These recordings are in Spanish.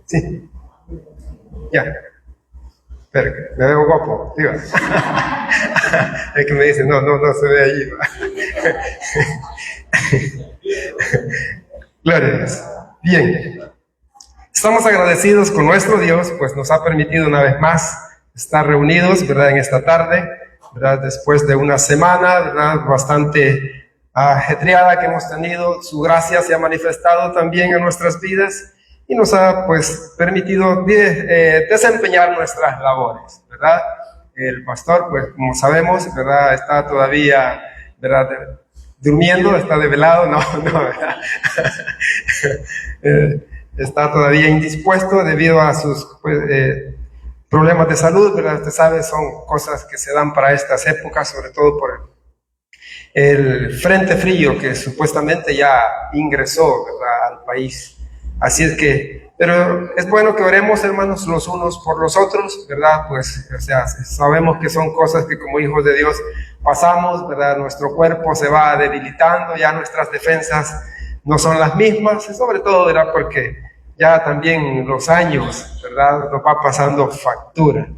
Sí, ya. Pero me veo guapo, ¿sí? Es que me dicen, no se ve ahí. Gloria a Dios. Bien. Estamos agradecidos con nuestro Dios, pues nos ha permitido una vez más estar reunidos, ¿verdad? En esta tarde, ¿verdad? Después de una semana, ¿verdad? Bastante ajetreada que hemos tenido. Su gracia se ha manifestado también en nuestras vidas y nos ha, pues, permitido desempeñar nuestras labores, ¿verdad? El pastor, pues, como sabemos, ¿verdad? Está todavía, ¿verdad? Durmiendo, está desvelado, no, ¿verdad? Está todavía indispuesto debido a sus problemas de salud, ¿verdad? Usted sabe, son cosas que se dan para estas épocas, sobre todo por el frente frío que supuestamente ya ingresó, ¿verdad?, al país. Así es que, pero es bueno que oremos, hermanos, los unos por los otros, ¿verdad? Pues, o sea, sabemos que son cosas que como hijos de Dios pasamos, ¿verdad? Nuestro cuerpo se va debilitando, ya nuestras defensas no son las mismas, y sobre todo, ¿verdad? Porque ya también los años, ¿verdad?, nos va pasando factura.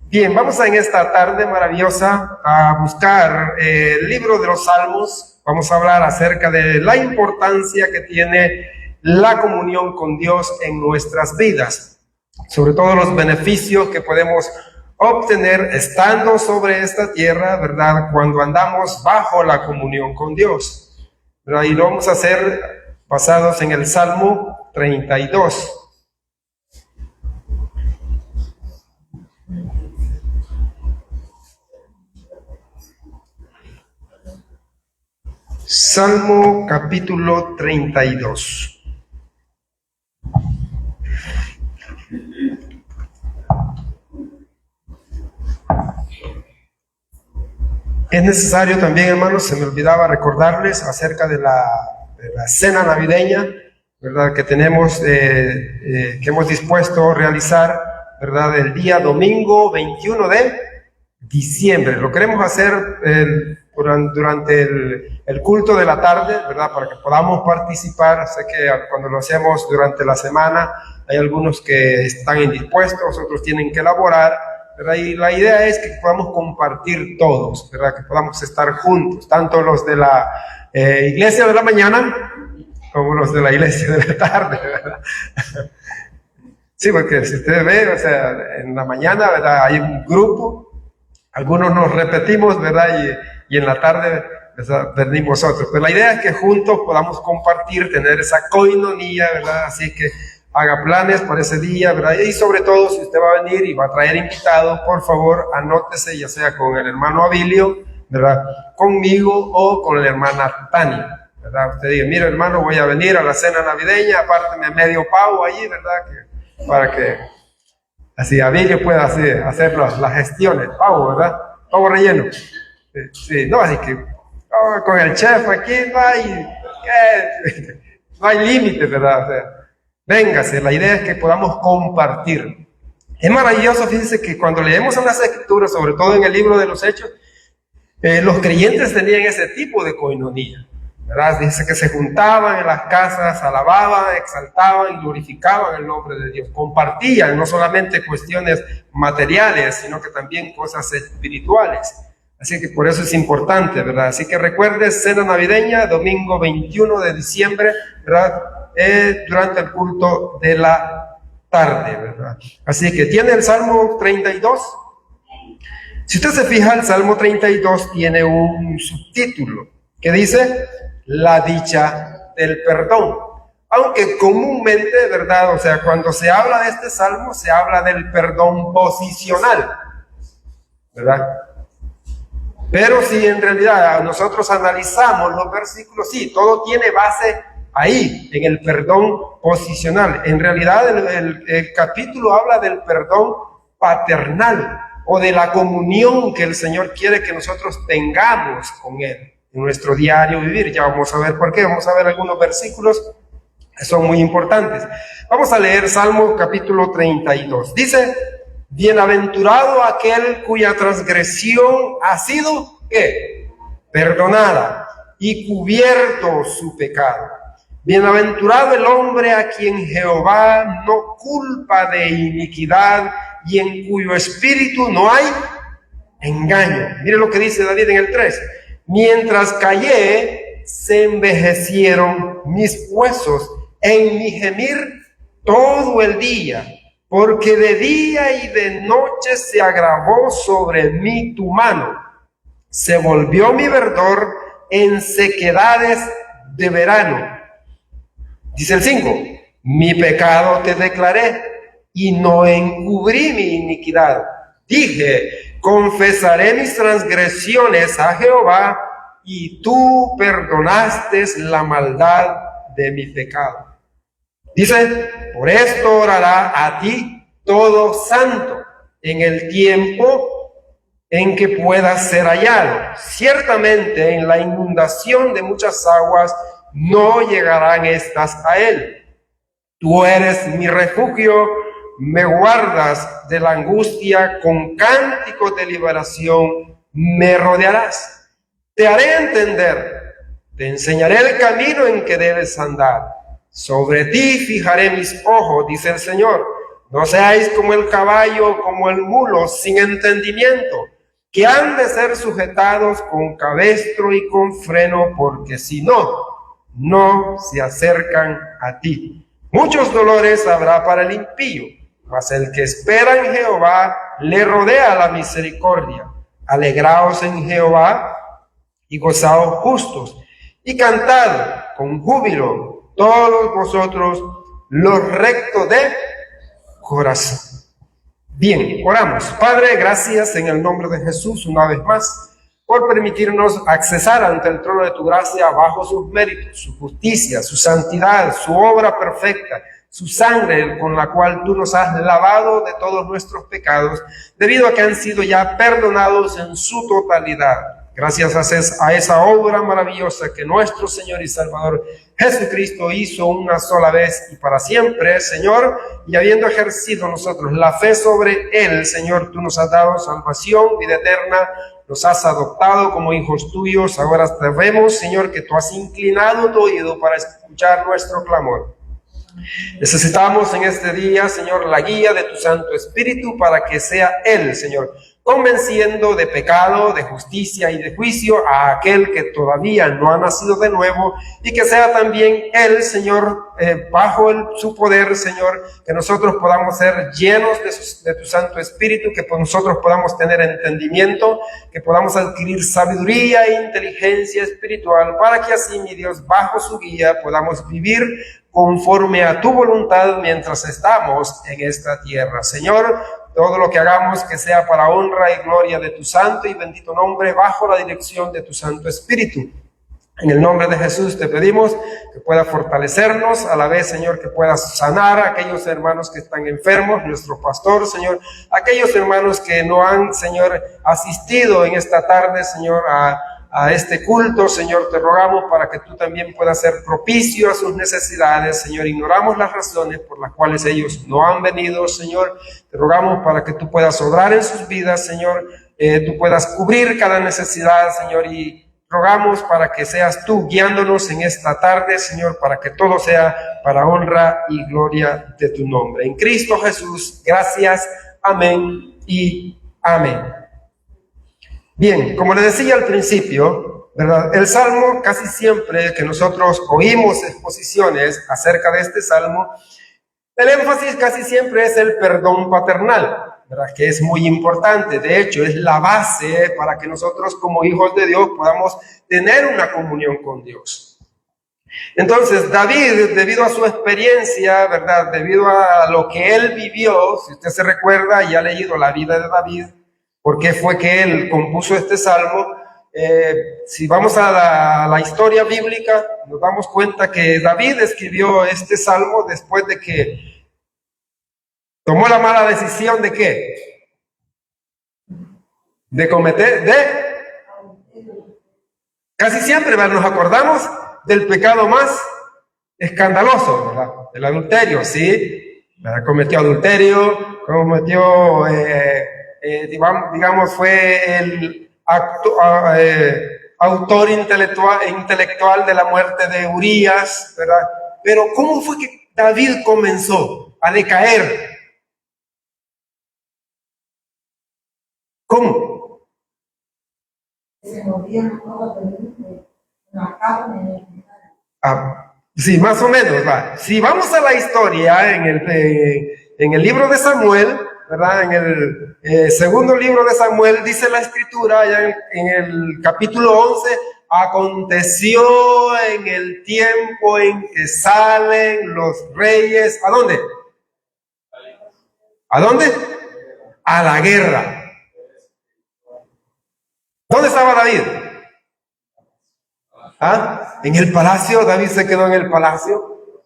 Bien, vamos en esta tarde maravillosa a buscar el libro de los Salmos. Vamos a hablar acerca de la importancia que tiene la comunión con Dios en nuestras vidas, sobre todo los beneficios que podemos obtener estando sobre esta tierra, ¿verdad?, cuando andamos bajo la comunión con Dios, ¿verdad? Y lo vamos a hacer basados en el Salmo 32. Salmo capítulo 32. Es necesario también, hermanos, se me olvidaba recordarles acerca de la cena navideña, ¿verdad?, que tenemos, que hemos dispuesto realizar, ¿verdad?, el día domingo 21 de diciembre. Lo queremos hacer durante el culto de la tarde, ¿verdad?, para que podamos participar. Sé que cuando lo hacemos durante la semana hay algunos que están indispuestos, otros tienen que elaborar, ¿verdad? Y la idea es que podamos compartir todos, ¿verdad?, que podamos estar juntos, tanto los de la iglesia de la mañana como los de la iglesia de la tarde, ¿verdad? Sí, porque si usted ve, o sea, en la mañana, ¿verdad?, hay un grupo, algunos nos repetimos, ¿verdad?, y en la tarde, ¿verdad?, venimos otros. Pero la idea es que juntos podamos compartir, tener esa coinonía, ¿verdad? Así que haga planes para ese día, ¿verdad? Y sobre todo, si usted va a venir y va a traer invitados, por favor, anótese, ya sea con el hermano Abilio, ¿verdad?, conmigo o con la hermana Tania, ¿verdad? Usted diga, mira, hermano, voy a venir a la cena navideña, apárteme medio pavo allí, ¿verdad?, para que así Abilio pueda hacer las gestiones, pavo, ¿verdad? Pavo relleno. Sí, no, así que con el chef aquí no hay límite, ¿verdad? O sea, véngase, la idea es que podamos compartir. Es maravilloso, fíjense que cuando leemos en las Escrituras, sobre todo en el libro de los Hechos, los creyentes tenían ese tipo de coinonía, ¿verdad? Dice que se juntaban en las casas, alababan, exaltaban y glorificaban el nombre de Dios. Compartían no solamente cuestiones materiales, sino que también cosas espirituales. Así que por eso es importante, ¿verdad? Así que recuerde, cena navideña, domingo 21 de diciembre, ¿verdad?, durante el culto de la tarde, ¿verdad? Así que tiene el Salmo 32. Si usted se fija, el Salmo 32 tiene un subtítulo que dice, la dicha del perdón. Aunque comúnmente, ¿verdad?, o sea, cuando se habla de este Salmo, se habla del perdón posicional, ¿verdad? Pero si en realidad nosotros analizamos los versículos, sí, todo tiene base ahí, en el perdón posicional. En realidad el capítulo habla del perdón paternal o de la comunión que el Señor quiere que nosotros tengamos con Él en nuestro diario vivir. Ya vamos a ver por qué, vamos a ver algunos versículos que son muy importantes. Vamos a leer Salmo capítulo 32. Dice, bienaventurado aquel cuya transgresión ha sido, ¿qué?, perdonada, y cubierto su pecado. Bienaventurado el hombre a quien Jehová no culpa de iniquidad y en cuyo espíritu no hay engaño. Mire lo que dice David en el 3. Mientras callé, se envejecieron mis huesos en mi gemir todo el día, porque de día y de noche se agravó sobre mí tu mano. Se volvió mi verdor en sequedades de verano. Dice el 5, mi pecado te declaré y no encubrí mi iniquidad. Dije, confesaré mis transgresiones a Jehová y tú perdonaste la maldad de mi pecado. Dice, por esto orará a ti todo santo en el tiempo en que puedas ser hallado. Ciertamente en la inundación de muchas aguas no llegarán estas a él. Tú eres mi refugio, me guardas de la angustia, con cánticos de liberación me rodearás. Te haré entender, te enseñaré el camino en que debes andar. Sobre ti fijaré mis ojos, dice el Señor. No seáis como el caballo, como el mulo, sin entendimiento, que han de ser sujetados con cabestro y con freno, porque si no, no se acercan a ti. Muchos dolores habrá para el impío, mas el que espera en Jehová le rodea la misericordia. Alegraos en Jehová y gozaos justos, y cantad con júbilo todos vosotros los rectos de corazón. Bien, oramos. Padre, gracias en el nombre de Jesús una vez más por permitirnos accesar ante el trono de tu gracia bajo sus méritos, su justicia, su santidad, su obra perfecta, su sangre con la cual tú nos has lavado de todos nuestros pecados, debido a que han sido ya perdonados en su totalidad. Gracias a esa obra maravillosa que nuestro Señor y Salvador Jesucristo hizo una sola vez y para siempre, Señor, y habiendo ejercido nosotros la fe sobre Él, Señor, tú nos has dado salvación, vida eterna, nos has adoptado como hijos tuyos. Ahora sabemos, Señor, que tú has inclinado tu oído para escuchar nuestro clamor. Necesitamos en este día, Señor, la guía de tu Santo Espíritu para que sea Él, Señor, convenciendo de pecado, de justicia y de juicio a aquel que todavía no ha nacido de nuevo, y que sea también Él, Señor, bajo su poder, Señor, que nosotros podamos ser llenos de tu Santo Espíritu, que nosotros podamos tener entendimiento, que podamos adquirir sabiduría e inteligencia espiritual, para que así, mi Dios, bajo su guía podamos vivir conforme a tu voluntad mientras estamos en esta tierra. Señor, todo lo que hagamos que sea para honra y gloria de tu santo y bendito nombre, bajo la dirección de tu Santo Espíritu. En el nombre de Jesús te pedimos que pueda fortalecernos, a la vez, Señor, que puedas sanar a aquellos hermanos que están enfermos, nuestro pastor, Señor, aquellos hermanos que no han, Señor, asistido en esta tarde, Señor, a este culto, Señor, te rogamos para que tú también puedas ser propicio a sus necesidades, Señor. Ignoramos las razones por las cuales ellos no han venido, Señor. Te rogamos para que tú puedas obrar en sus vidas, Señor. Tú puedas cubrir cada necesidad, Señor, y rogamos para que seas tú guiándonos en esta tarde, Señor, para que todo sea para honra y gloria de tu nombre. En Cristo Jesús, gracias, amén y amén. Bien, como les decía al principio, ¿verdad? El Salmo, casi siempre que nosotros oímos exposiciones acerca de este Salmo, el énfasis casi siempre es el perdón paternal, ¿verdad? Que es muy importante. De hecho, es la base para que nosotros como hijos de Dios podamos tener una comunión con Dios. Entonces, David, debido a su experiencia, ¿verdad? Debido a lo que él vivió, si usted se recuerda y ha leído la vida de David, ¿por qué fue que él compuso este salmo? Si vamos a la historia bíblica, nos damos cuenta que David escribió este salmo después de que tomó la mala decisión de ¿qué? De cometer, casi siempre, ¿verdad? Nos acordamos del pecado más escandaloso, ¿verdad? El adulterio, ¿sí? ¿Verdad? Cometió adulterio, cometió... digamos, fue el autor intelectual de la muerte de Urías, ¿verdad? Pero ¿cómo fue que David comenzó a decaer? ¿Cómo? Se movían todos de la carne. Sí, más o menos, va. Si vamos a la historia en el libro de Samuel, ¿verdad? En el segundo libro de Samuel dice la escritura, ya en el capítulo 11, aconteció en el tiempo en que salen los reyes, ¿a dónde? ¿A dónde? A la guerra. ¿Dónde estaba David? ¿Ah? En el palacio. David se quedó en el palacio.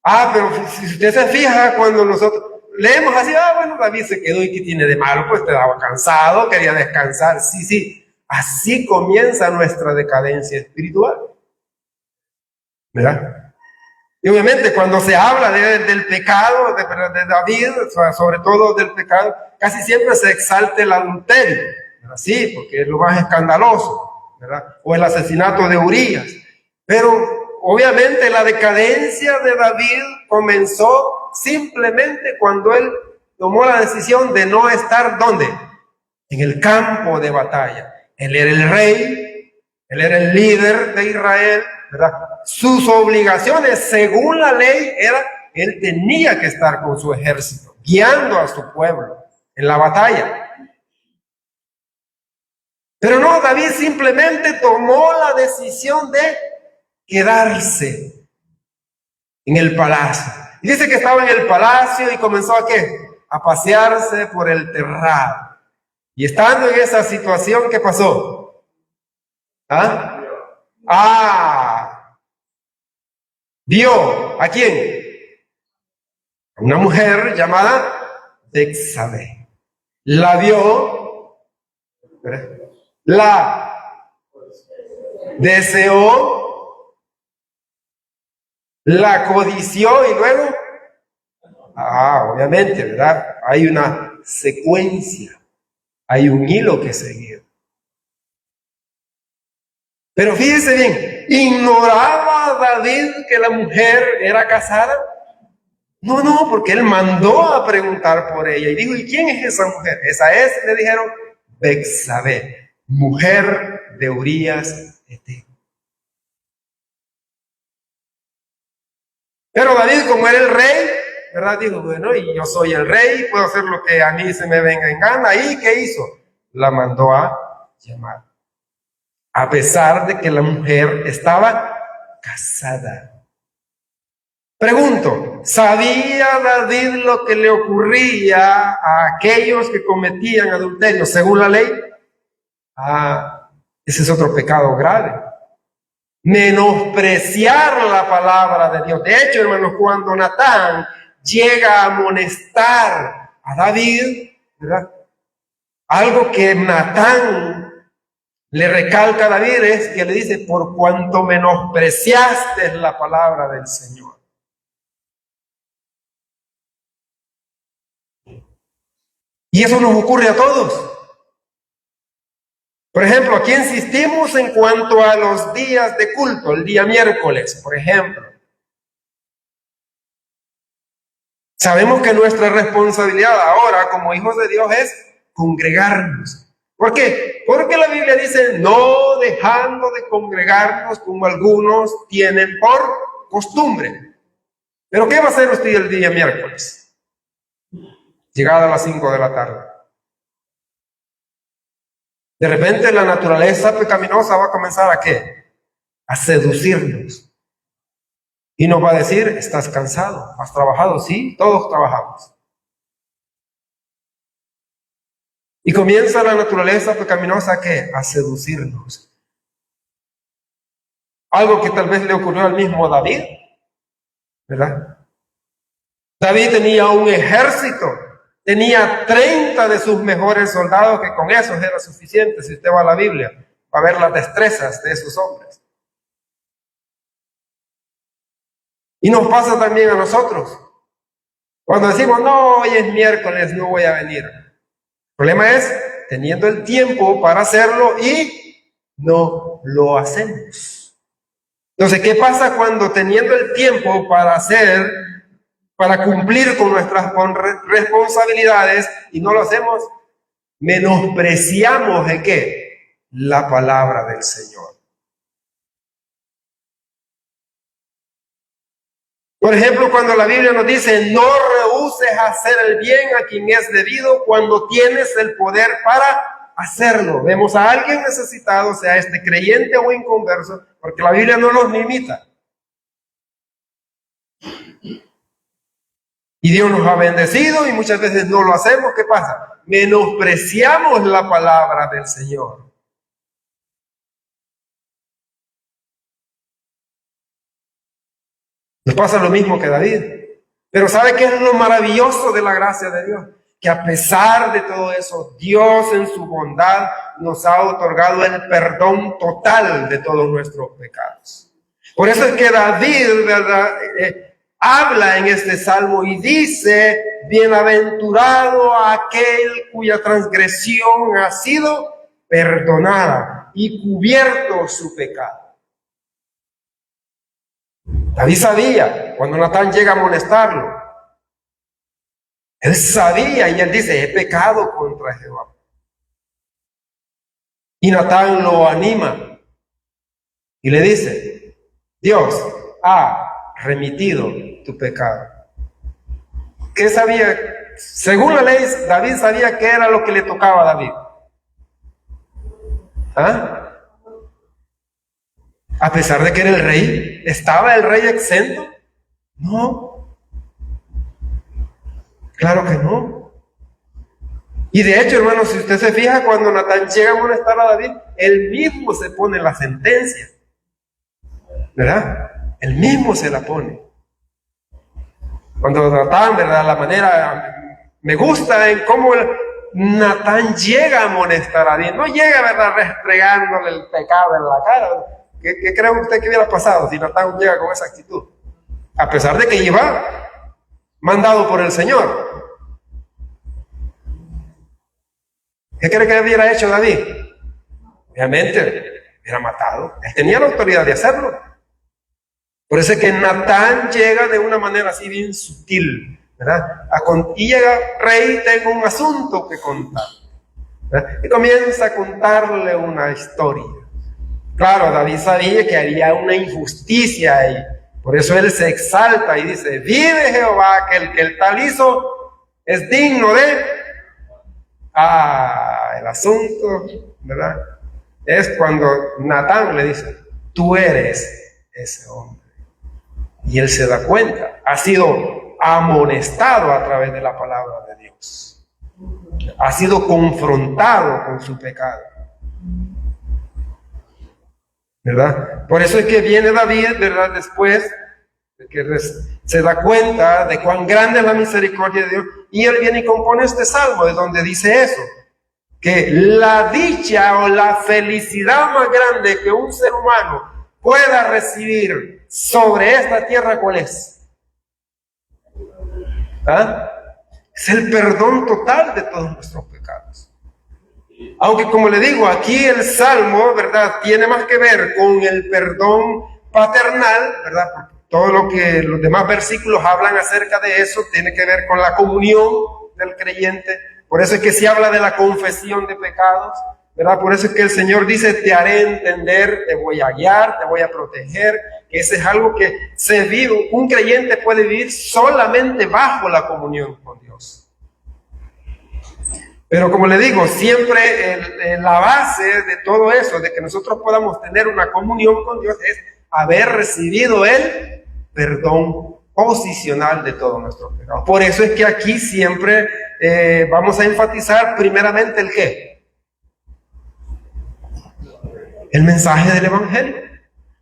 Pero si usted se fija, cuando nosotros leemos así, bueno, David se quedó y ¿qué tiene de malo? Pues estaba cansado, quería descansar. Sí, así comienza nuestra decadencia espiritual, ¿verdad? Y obviamente cuando se habla del pecado de David, sobre todo del pecado, casi siempre se exalta el adulterio, ¿verdad? Sí, porque es lo más escandaloso, ¿verdad? O el asesinato de Urías. Pero obviamente la decadencia de David comenzó simplemente cuando él tomó la decisión de no estar, ¿dónde? En el campo de batalla. Él era el rey, él era el líder de Israel, ¿verdad? Sus obligaciones, según la ley, él tenía que estar con su ejército, guiando a su pueblo en la batalla. Pero no, David simplemente tomó la decisión de quedarse en el palacio. Y dice que estaba en el palacio y comenzó ¿a qué? A pasearse por el terrado. Y estando en esa situación, ¿qué pasó? Vio ¿a quién? A una mujer llamada Betsabé. La vio, la deseó, la codició y luego, obviamente, ¿verdad? Hay una secuencia, hay un hilo que seguir. Pero fíjese bien, ¿ignoraba David que la mujer era casada? No, porque él mandó a preguntar por ella y dijo, ¿y quién es esa mujer? Esa es, le dijeron, Betsabé, mujer de Urías Eteo. Pero David, como era el rey, ¿verdad? Dijo, bueno, y yo soy el rey, puedo hacer lo que a mí se me venga en gana. ¿Y qué hizo? La mandó a llamar. A pesar de que la mujer estaba casada. Pregunto, ¿sabía David lo que le ocurría a aquellos que cometían adulterio según la ley? Ese es otro pecado grave. Menospreciar la palabra de Dios. De hecho, hermanos, cuando Natán llega a amonestar a David, ¿verdad? Algo que Natán le recalca a David es que le dice, por cuanto menospreciaste la palabra del Señor. Y eso nos ocurre a todos. Por ejemplo, aquí insistimos en cuanto a los días de culto, el día miércoles, por ejemplo. Sabemos que nuestra responsabilidad ahora como hijos de Dios es congregarnos. ¿Por qué? Porque la Biblia dice, no dejando de congregarnos como algunos tienen por costumbre. ¿Pero qué va a hacer usted el día miércoles? Llegada a las 5 de la tarde. De repente la naturaleza pecaminosa va a comenzar ¿a qué? A seducirnos. Y nos va a decir, ¿estás cansado? ¿Has trabajado? Sí, todos trabajamos. Y comienza la naturaleza pecaminosa ¿a qué? A seducirnos. Algo que tal vez le ocurrió al mismo David, ¿verdad? David tenía un ejército. Tenía 30 de sus mejores soldados, que con esos era suficiente. Si usted va a la Biblia, va a ver las destrezas de esos hombres. Y nos pasa también a nosotros. Cuando decimos, no, hoy es miércoles, no voy a venir. El problema es teniendo el tiempo para hacerlo y no lo hacemos. Entonces, ¿qué pasa cuando teniendo el tiempo para cumplir con nuestras responsabilidades y no lo hacemos? Menospreciamos ¿de qué? La palabra del Señor. Por ejemplo, cuando la Biblia nos dice, no rehúses hacer el bien a quien es debido cuando tienes el poder para hacerlo. Vemos a alguien necesitado, sea este creyente o inconverso, porque la Biblia no nos limita. Y Dios nos ha bendecido y muchas veces no lo hacemos. ¿Qué pasa? Menospreciamos la palabra del Señor. Nos pasa lo mismo que David. Pero ¿sabe qué es lo maravilloso de la gracia de Dios? Que a pesar de todo eso, Dios en su bondad nos ha otorgado el perdón total de todos nuestros pecados. Por eso es que David, ¿verdad? Habla en este salmo y dice, bienaventurado aquel cuya transgresión ha sido perdonada y cubierto su pecado. David sabía cuando Natán llega a amonestarlo. Él sabía y él dice, he pecado contra Jehová. Y Natán lo anima y le dice, Dios ha remitido tu pecado. ¿Qué sabía? Según la ley, David sabía qué era lo que le tocaba a David. ¿Ah? A pesar de que era el rey, ¿estaba el rey exento? No. Claro que no. Y de hecho, hermano, si usted se fija, cuando Natán llega a amonestar a David, él mismo se pone la sentencia. ¿Verdad? Él mismo se la pone. Cuando Natán, ¿verdad? La manera, me gusta en cómo Natán llega a amonestar a David. No llega, ¿verdad? Restregándole el pecado en la cara. ¿Qué cree usted que hubiera pasado si Natán llega con esa actitud? A pesar de que iba mandado por el Señor. ¿Qué cree que hubiera hecho David? Obviamente, hubiera matado. Él tenía la autoridad de hacerlo. Por eso es que Natán llega de una manera así bien sutil, ¿verdad? Y llega, rey, tengo un asunto que contar, ¿verdad? Y comienza a contarle una historia. Claro, David sabía que había una injusticia ahí. Por eso él se exalta y dice, vive Jehová, que el tal hizo es digno de... el asunto, ¿verdad? Es cuando Natán le dice, tú eres ese hombre. Y él se da cuenta, ha sido amonestado a través de la palabra de Dios. Ha sido confrontado con su pecado. ¿Verdad? Por eso es que viene David, ¿verdad? Después de que se da cuenta de cuán grande es la misericordia de Dios, y él viene y compone este salmo de donde dice eso, que la dicha o la felicidad más grande que un ser humano pueda recibir sobre esta tierra, ¿cuál es? ¿Ah? Es el perdón total de todos nuestros pecados. Aunque, como le digo, aquí el Salmo, ¿verdad?, tiene más que ver con el perdón paternal, ¿verdad? Porque todo lo que los demás versículos hablan acerca de eso tiene que ver con la comunión del creyente. Por eso es que se habla de la confesión de pecados, ¿verdad? Por eso es que el Señor dice, te haré entender, te voy a guiar, te voy a proteger. Que ese es algo que se vive, un creyente puede vivir solamente bajo la comunión con Dios. Pero como le digo, siempre la base de todo eso, de que nosotros podamos tener una comunión con Dios, es haber recibido el perdón posicional de todos nuestros pecados. Por eso es que aquí siempre vamos a enfatizar primeramente el ¿qué? El mensaje del Evangelio.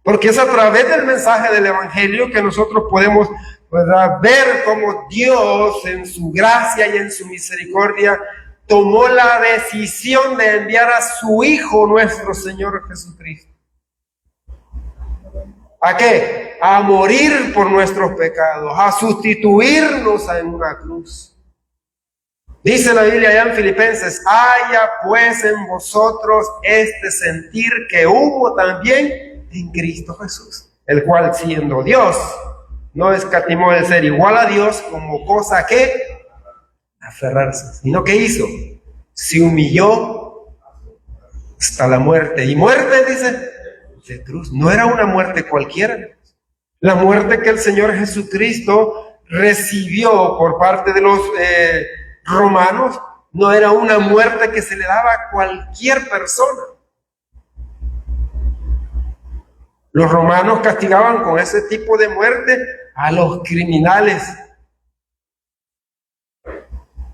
Porque es a través del mensaje del Evangelio que nosotros podemos, ¿verdad?, ver cómo Dios en su gracia y en su misericordia tomó la decisión de enviar a su Hijo, nuestro Señor Jesucristo. ¿A qué? A morir por nuestros pecados, a sustituirnos en una cruz. Dice la Biblia allá en Filipenses, haya pues en vosotros este sentir que hubo también en Cristo Jesús. el cual siendo Dios, no escatimó de ser igual a Dios como cosa que aferrarse, sino que hizo, se humilló hasta la muerte. Y muerte, dice, de cruz. No era una muerte cualquiera. La muerte que el Señor Jesucristo recibió por parte de los romanos no era una muerte que se le daba a cualquier persona. Los romanos castigaban con ese tipo de muerte a los criminales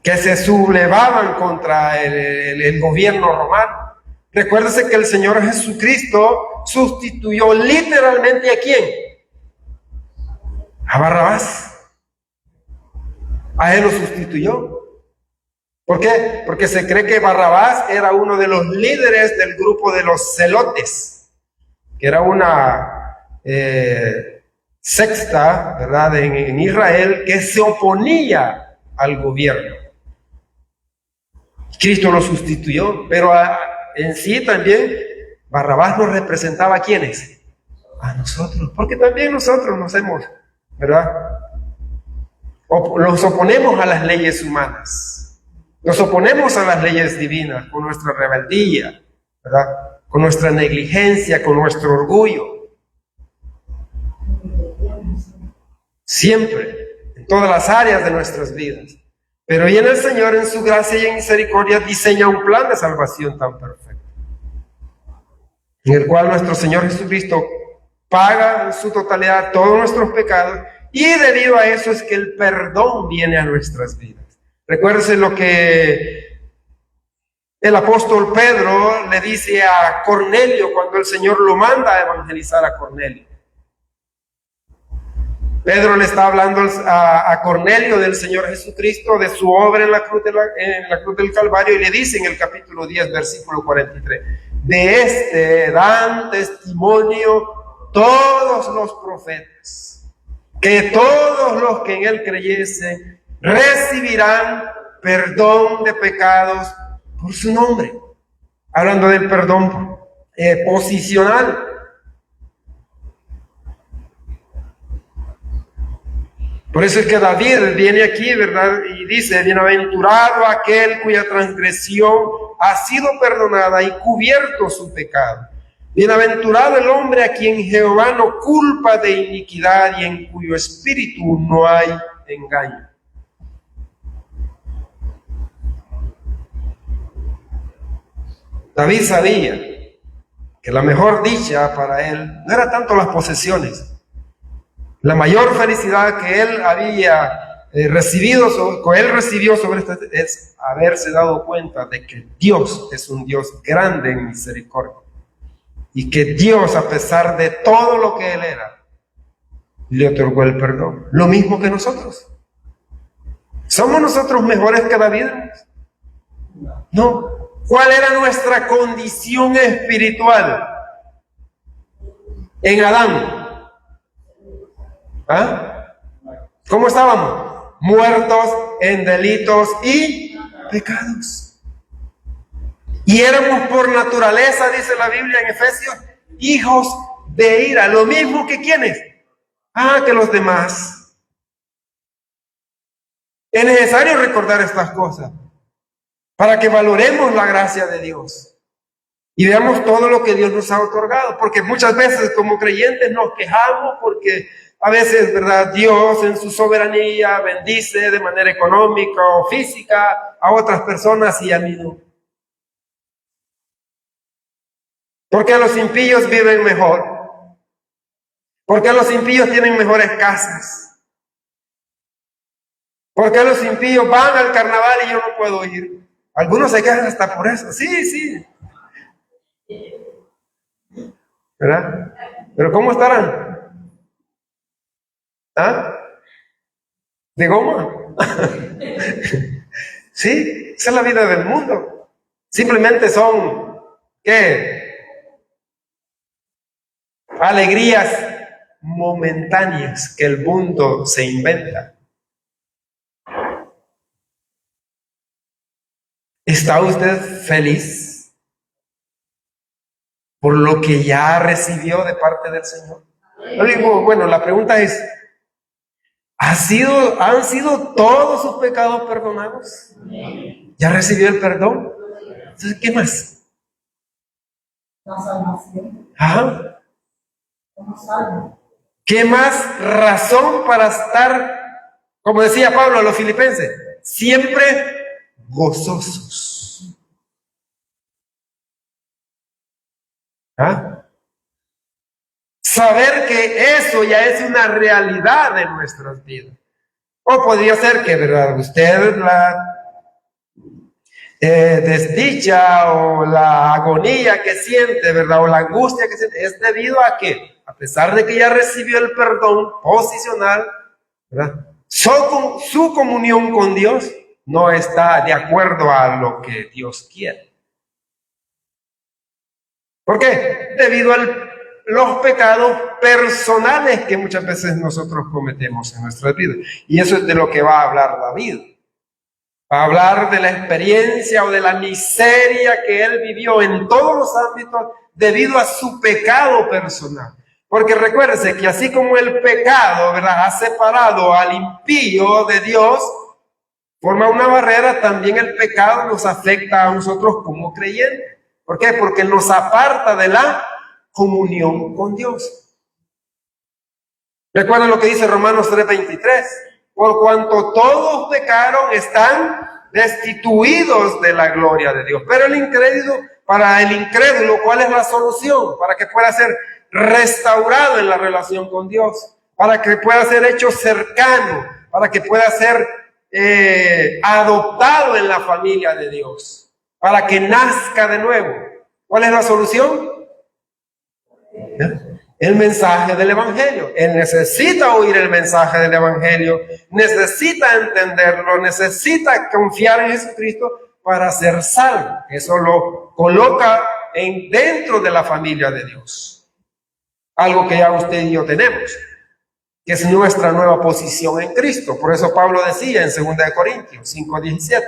que se sublevaban contra el gobierno romano. Recuérdese que el Señor Jesucristo sustituyó literalmente ¿a quién? A Barrabás. A él lo sustituyó. ¿Por qué? Porque se cree que Barrabás era uno de los líderes del grupo de los celotes, que era una secta, ¿verdad?, en Israel, que se oponía al gobierno. Cristo lo sustituyó, pero en sí también Barrabás nos representaba ¿a quiénes? A nosotros, porque también nosotros nos hemos, ¿verdad?, nos oponemos a las leyes humanas, nos oponemos a las leyes divinas con nuestra rebeldía, ¿verdad?, con nuestra negligencia, con nuestro orgullo. Siempre, en todas las áreas de nuestras vidas. Pero y en el Señor, en su gracia y en misericordia, diseña un plan de salvación tan perfecto, en el cual nuestro Señor Jesucristo paga en su totalidad todos nuestros pecados, y debido a eso es que el perdón viene a nuestras vidas. Recuérdense lo que el apóstol Pedro le dice a Cornelio cuando el Señor lo manda a evangelizar a Cornelio. Pedro le está hablando a Cornelio del Señor Jesucristo, de su obra en la cruz del Calvario, y le dice en el capítulo 10, versículo 43, de este dan testimonio todos los profetas, que todos los que en él creyesen recibirán perdón de pecados por su nombre. Hablando del perdón posicional. Por eso es que David viene aquí, ¿verdad?, y dice, bienaventurado aquel cuya transgresión ha sido perdonada y cubierto su pecado. Bienaventurado el hombre a quien Jehová no culpa de iniquidad y en cuyo espíritu no hay engaño. David sabía que la mejor dicha para él no era tanto las posesiones. La mayor felicidad que él había recibió sobre esta es haberse dado cuenta de que Dios es un Dios grande en misericordia. Y que Dios, a pesar de todo lo que él era, le otorgó el perdón. Lo mismo que nosotros. ¿Somos nosotros mejores que David? No. ¿Cuál era nuestra condición espiritual en Adán? ¿Ah? ¿Cómo estábamos? Muertos en delitos y pecados. Y éramos por naturaleza, dice la Biblia en Efesios, hijos de ira. Lo mismo que ¿quiénes? Que los demás. Es necesario recordar estas cosas para que valoremos la gracia de Dios y veamos todo lo que Dios nos ha otorgado. Porque muchas veces como creyentes nos quejamos porque a veces, ¿verdad?, Dios en su soberanía bendice de manera económica o física a otras personas y a mí no. ¿Por qué los impíos viven mejor? ¿Por qué los impíos tienen mejores casas? ¿Por qué los impíos van al carnaval y yo no puedo ir? Algunos se quejan hasta por eso. Sí. ¿Verdad? Pero ¿cómo estarán? ¿De goma? Sí, esa es la vida del mundo. Simplemente son, ¿qué? Alegrías momentáneas que el mundo se inventa. ¿Está usted feliz por lo que ya recibió de parte del Señor? Yo digo, bueno, la pregunta es, ¿han sido todos sus pecados perdonados? ¿Ya recibió el perdón? Entonces, ¿qué más? La salvación. Ajá. Somos salvos. ¿Qué más razón para estar, como decía Pablo a los filipenses, siempre gozosos? ¿Ah? Saber que eso ya es una realidad de nuestras vidas. O podría ser que, ¿verdad?, usted la desdicha o la agonía que siente, ¿verdad?, o la angustia que siente, es debido a que, a pesar de que ya recibió el perdón posicional, ¿verdad?, su comunión con Dios no está de acuerdo a lo que Dios quiere. ¿Por qué? Debido a los pecados personales que muchas veces nosotros cometemos en nuestra vida. Y eso es de lo que va a hablar David. Va a hablar de la experiencia o de la miseria que él vivió en todos los ámbitos debido a su pecado personal. Porque recuérdense que así como el pecado, ¿verdad?, ha separado al impío de Dios, forma una barrera, también el pecado nos afecta a nosotros como creyentes. ¿Por qué? Porque nos aparta de la comunión con Dios. Recuerden lo que dice Romanos 3:23. Por cuanto todos pecaron, están destituidos de la gloria de Dios. Pero para el incrédulo, ¿cuál es la solución? Para que pueda ser restaurado en la relación con Dios, para que pueda ser hecho cercano, para que pueda ser adoptado en la familia de Dios, para que nazca de nuevo. ¿Cuál es la solución? El mensaje del Evangelio. Él necesita oír el mensaje del Evangelio, necesita entenderlo, necesita confiar en Jesucristo para ser salvo. Eso lo coloca dentro de la familia de Dios. Algo que ya usted y yo tenemos, que es nuestra nueva posición en Cristo. Por eso Pablo decía en 2 Corintios 5:17,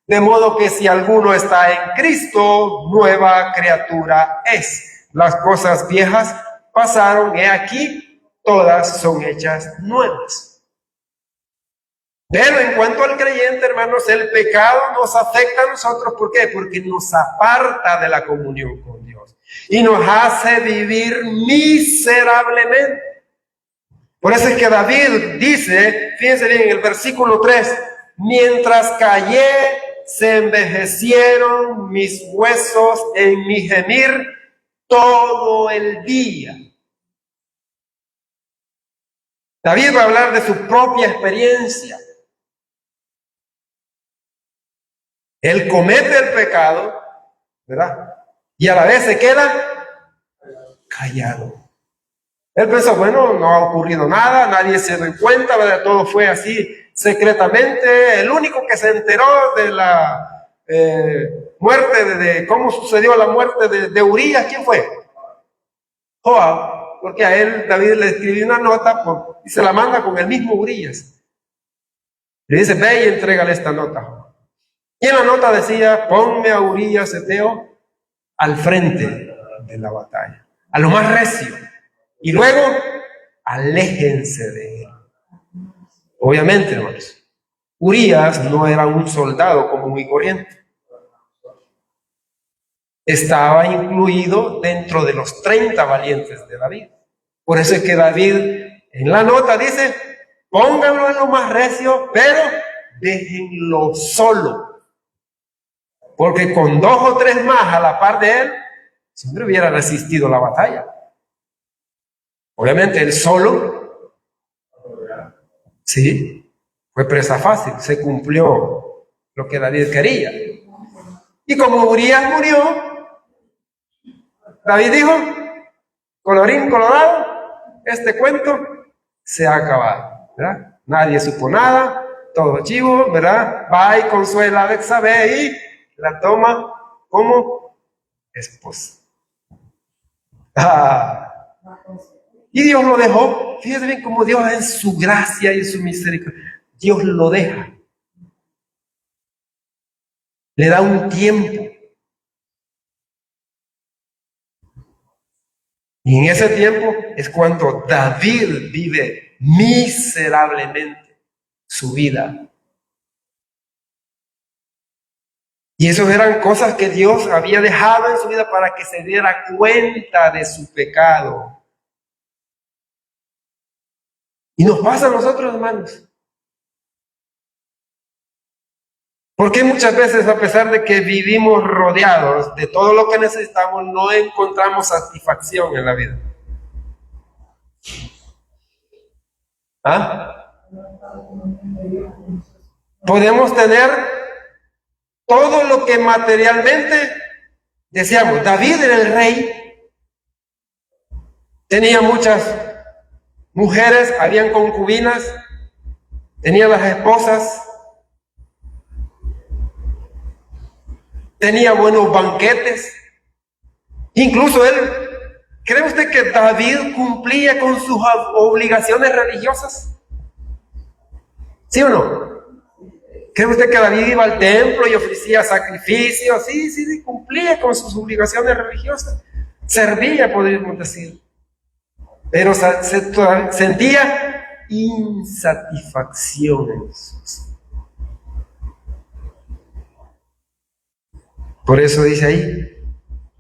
de modo que si alguno está en Cristo, nueva criatura es. Las cosas viejas pasaron, he aquí, todas son hechas nuevas. Pero en cuanto al creyente, hermanos, el pecado nos afecta a nosotros. ¿Por qué? Porque nos aparta de la comunión con Dios y nos hace vivir miserablemente. Por eso es que David dice, fíjense bien, en el versículo 3, mientras callé, se envejecieron mis huesos en mi gemir todo el día. David va a hablar de su propia experiencia. Él comete el pecado, ¿verdad? Y a la vez se queda callado. Él pensó, bueno, no ha ocurrido nada, nadie se dio cuenta, ¿verdad? Todo fue así secretamente. El único que se enteró de la muerte, de cómo sucedió la muerte de Urías, ¿quién fue? Joab, porque a él David le escribió una nota y se la manda con el mismo Urías. Le dice, ve y entrégale esta nota. Y en la nota decía, ponme a Urías Eteo al frente de la batalla, a lo más recio. Y luego, aléjense de él. Obviamente, hermanos, Urías no era un soldado común y corriente. Estaba incluido dentro de los 30 valientes de David. Por eso es que David en la nota dice, pónganlo en lo más recio, pero déjenlo solo. Porque con 2 o 3 más a la par de él, siempre hubiera resistido la batalla. Obviamente él solo, sí, fue presa fácil, se cumplió lo que David quería. Y como Urías murió, David dijo, colorín colorado, este cuento se ha acabado, ¿verdad? Nadie supo nada, todo chivo, ¿verdad? Va y consuela a Betsabé y la toma como esposa. Y Dios lo dejó. Fíjense bien cómo Dios en su gracia y en su misericordia, Dios lo deja. Le da un tiempo. Y en ese tiempo es cuando David vive miserablemente su vida. Y esas eran cosas que Dios había dejado en su vida para que se diera cuenta de su pecado. Y nos pasa a nosotros, hermanos. Porque muchas veces, a pesar de que vivimos rodeados de todo lo que necesitamos, no encontramos satisfacción en la vida. ¿Ah? Podemos tener todo lo que materialmente deseamos. David era el rey. Tenía muchas mujeres, habían concubinas, tenía las esposas, tenía buenos banquetes. Incluso él, ¿cree usted que David cumplía con sus obligaciones religiosas? ¿Sí o no? ¿Cree usted que David iba al templo y ofrecía sacrificios? Sí, cumplía con sus obligaciones religiosas. Servía, podríamos decir. Pero sentía insatisfacción en Jesús. Por eso dice ahí,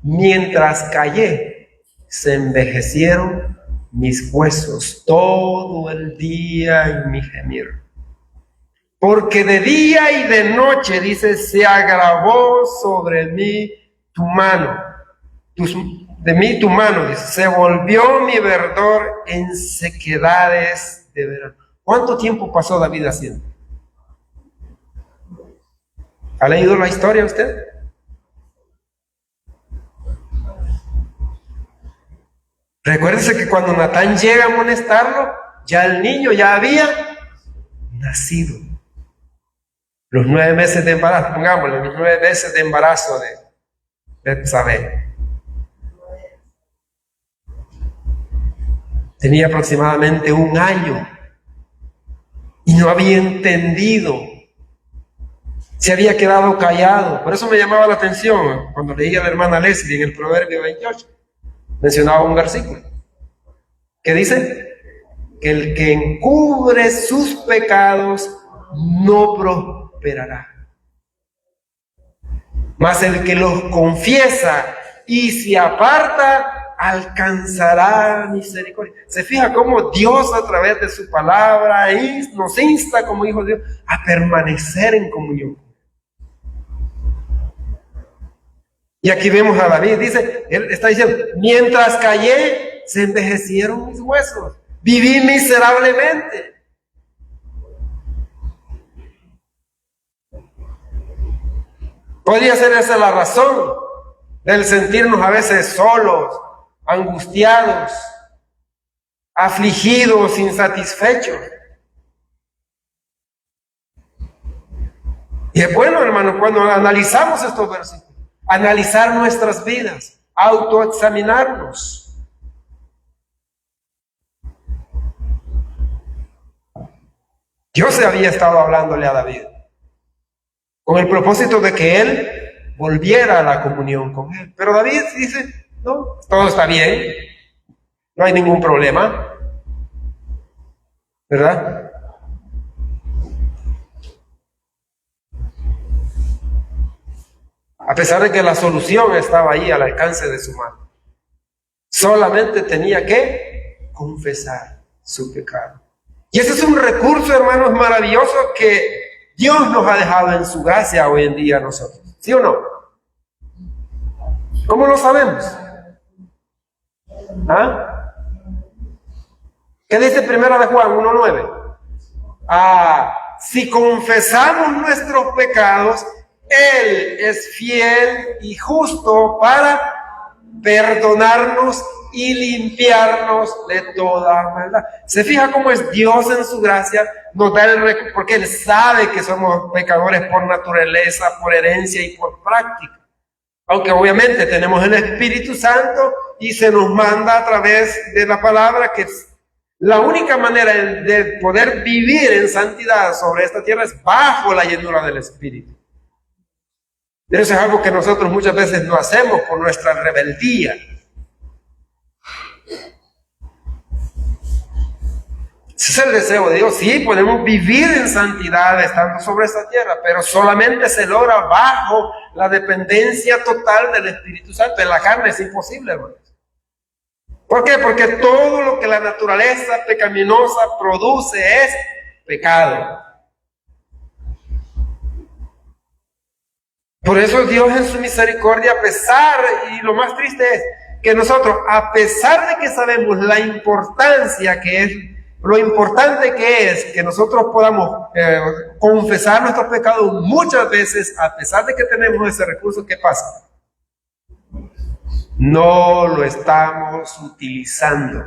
mientras callé, se envejecieron mis huesos todo el día en mi gemir. Porque de día y de noche, dice, se agravó sobre mí tu mano. De mí tu mano, dice, se volvió mi verdor en sequedades de verano. ¿Cuánto tiempo pasó David haciendo? ¿Ha leído la historia usted? Recuérdese que cuando Natán llega a amonestarlo, ya el niño ya había nacido. Los 9 meses de embarazo, pongámosle, los 9 meses de embarazo de Betsabé. Tenía aproximadamente 1 año y no había entendido. Se había quedado callado. Por eso me llamaba la atención cuando leía a la hermana Leslie en el Proverbio 28. Mencionaba un versículo que dice que el que encubre sus pecados no prosperará, mas el que los confiesa y se aparta alcanzará misericordia. Se fija cómo Dios a través de su palabra nos insta como hijos de Dios a permanecer en comunión. Y aquí vemos a David, dice, él está diciendo, mientras callé, se envejecieron mis huesos, viví miserablemente. Podría ser esa la razón del sentirnos a veces solos, angustiados, afligidos, insatisfechos. Y es bueno, hermano, cuando analizamos estos versículos, analizar nuestras vidas, autoexaminarnos. Dios había estado hablándole a David con el propósito de que él volviera a la comunión con él. Pero David dice, no, todo está bien, no hay ningún problema, ¿verdad? A pesar de que la solución estaba ahí al alcance de su mano. Solamente tenía que confesar su pecado. Y ese es un recurso, hermanos, maravilloso que Dios nos ha dejado en su gracia hoy en día a nosotros. ¿Sí o no? ¿Cómo lo sabemos? ¿Ah? ¿Qué dice 1 de Juan 1:9? Si confesamos nuestros pecados, Él es fiel y justo para perdonarnos y limpiarnos de toda maldad. ¿Se fija cómo es Dios en su gracia? Nos da el recurso, porque Él sabe que somos pecadores por naturaleza, por herencia y por práctica. Aunque obviamente tenemos el Espíritu Santo y se nos manda a través de la palabra que la única manera de poder vivir en santidad sobre esta tierra es bajo la llenura del Espíritu. Eso es algo que nosotros muchas veces no hacemos por nuestra rebeldía. Ese es el deseo de Dios. Sí, podemos vivir en santidad estando sobre esta tierra, pero solamente se logra bajo la dependencia total del Espíritu Santo. En la carne es imposible, hermanos. ¿Por qué? Porque todo lo que la naturaleza pecaminosa produce es pecado. Por eso Dios en su misericordia, a pesar, y lo más triste es que nosotros, a pesar de que sabemos la importancia que es, lo importante que es que nosotros podamos confesar nuestros pecados muchas veces, a pesar de que tenemos ese recurso, ¿qué pasa? No lo estamos utilizando.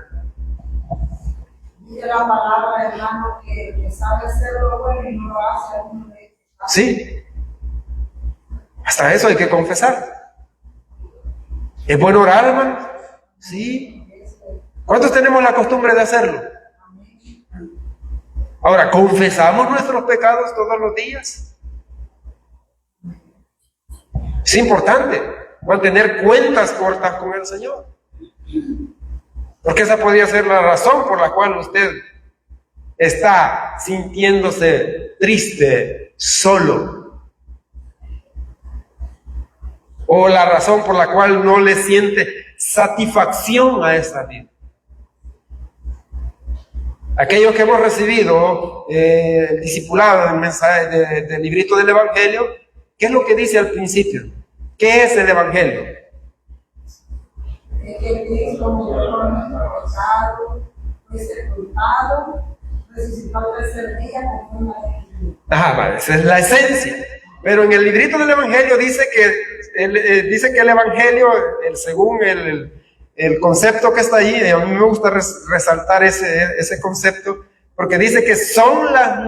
Dice la palabra, hermano, que sabe hacer lo bueno y no lo hace a uno de ellos. Sí. Hasta eso hay que confesar. ¿Es bueno orar, hermano? Sí. ¿Cuántos tenemos la costumbre de hacerlo? Ahora, ¿confesamos nuestros pecados todos los días? Es importante mantener cuentas cortas con el Señor. Porque esa podría ser la razón por la cual usted está sintiéndose triste, solo. O la razón por la cual no le siente satisfacción a esta vida. Aquellos que hemos recibido el discipulado, el mensaje del librito del Evangelio, ¿qué es lo que dice al principio? ¿Qué es el Evangelio? Que Cristo murió por nuestro pecado, fue sepultado, resucitó al tercer día conforme a la Escritura. Ajá, vale, esa es la esencia. Pero en el librito del Evangelio dice que el Evangelio, según el concepto que está allí, a mí me gusta resaltar ese concepto, porque dice que son las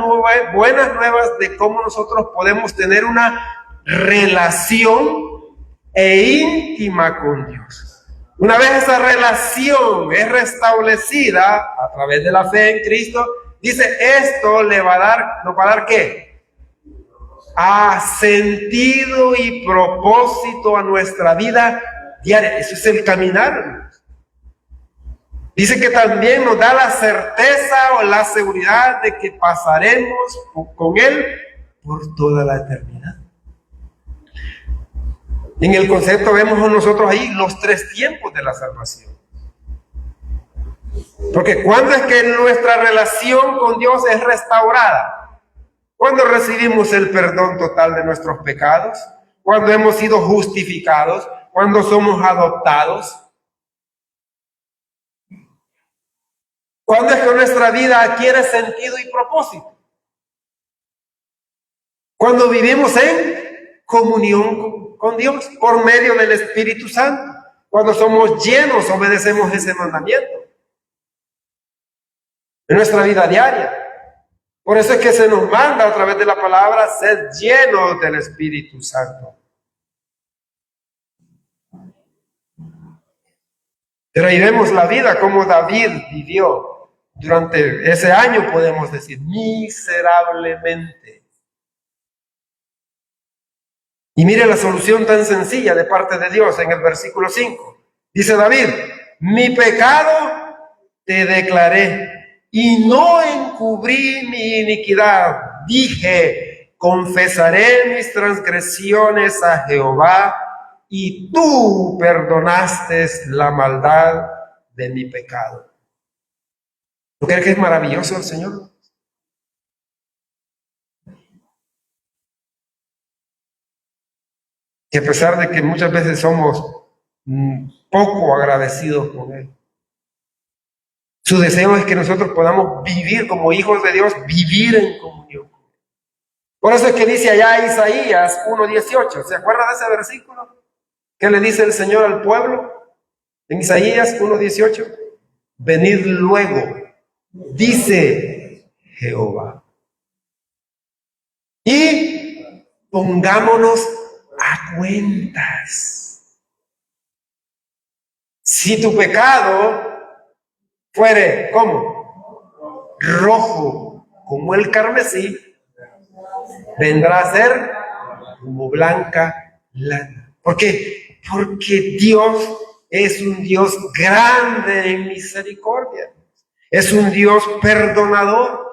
buenas nuevas de cómo nosotros podemos tener una relación íntima con Dios. Una vez esa relación es restablecida a través de la fe en Cristo, dice, esto nos va a dar ¿qué? Sentido y propósito a nuestra vida diaria. Eso es el caminar. Dice que también nos da la certeza o la seguridad de que pasaremos con Él por toda la eternidad. En el concepto vemos nosotros ahí los 3 tiempos de la salvación. Porque ¿cuándo es que nuestra relación con Dios es restaurada? Cuando recibimos el perdón total de nuestros pecados, cuando hemos sido justificados, cuando somos adoptados. ¿Cuándo es que nuestra vida adquiere sentido y propósito? Cuando vivimos en comunión con Dios por medio del Espíritu Santo. Cuando somos llenos, obedecemos ese mandamiento en nuestra vida diaria. Por eso es que se nos manda a través de la palabra ser llenos del Espíritu Santo. Pero ahí vemos la vida como David vivió durante ese año, podemos decir, miserablemente. Y mire la solución tan sencilla de parte de Dios en el versículo 5. Dice David, mi pecado te declaré y no encubrí mi iniquidad. Dije, confesaré mis transgresiones a Jehová y tú perdonaste la maldad de mi pecado. ¿No crees que es maravilloso el Señor? Y a pesar de que muchas veces somos poco agradecidos con Él, su deseo es que nosotros podamos vivir como hijos de Dios, vivir en comunión. Por eso es que dice allá Isaías 1:18, ¿se acuerdan de ese versículo? ¿Qué le dice el Señor al pueblo? En Isaías 1:18, venid luego, dice Jehová, y pongámonos a cuentas. Si tu pecado fuere, ¿cómo? Rojo como el carmesí, vendrá a ser como blanca lana. ¿Por qué? Porque Dios es un Dios grande en misericordia. Es un Dios perdonador.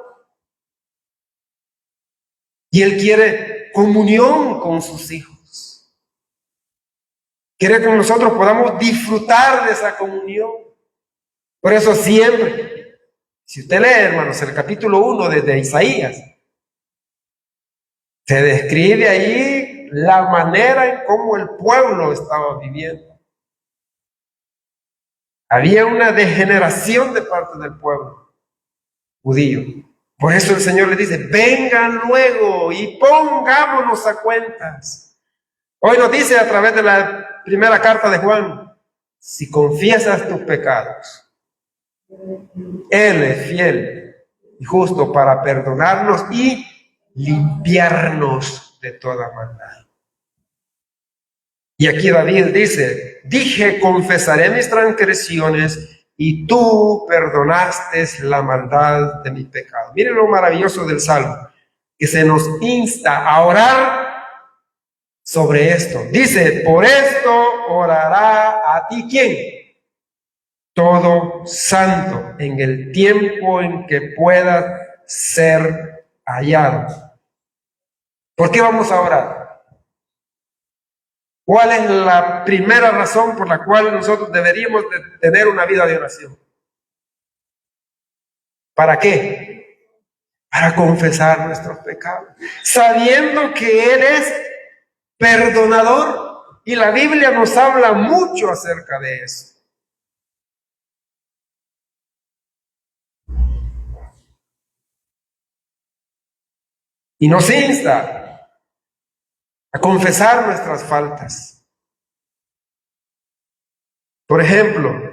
Y Él quiere comunión con sus hijos. Quiere que nosotros podamos disfrutar de esa comunión. Por eso siempre, si usted lee, hermanos, el capítulo 1 de Isaías, se describe ahí la manera en cómo el pueblo estaba viviendo. Había una degeneración de parte del pueblo judío. Por eso el Señor le dice, vengan luego y pongámonos a cuentas. Hoy nos dice a través de la primera carta de Juan, si confiesas tus pecados, Él es fiel y justo para perdonarnos y limpiarnos de toda maldad. Y aquí David dice, dije, confesaré mis transgresiones y tú perdonaste la maldad de mi pecado. Miren lo maravilloso del Salmo, que se nos insta a orar sobre esto. Dice, por esto orará a ti, ¿quién? Todo santo, en el tiempo en que pueda ser hallado. ¿Por qué vamos a orar? ¿Cuál es la primera razón por la cual nosotros deberíamos de tener una vida de oración? ¿Para qué? Para confesar nuestros pecados, sabiendo que Él es perdonador. Y la Biblia nos habla mucho acerca de eso. Y nos insta a confesar nuestras faltas. Por ejemplo,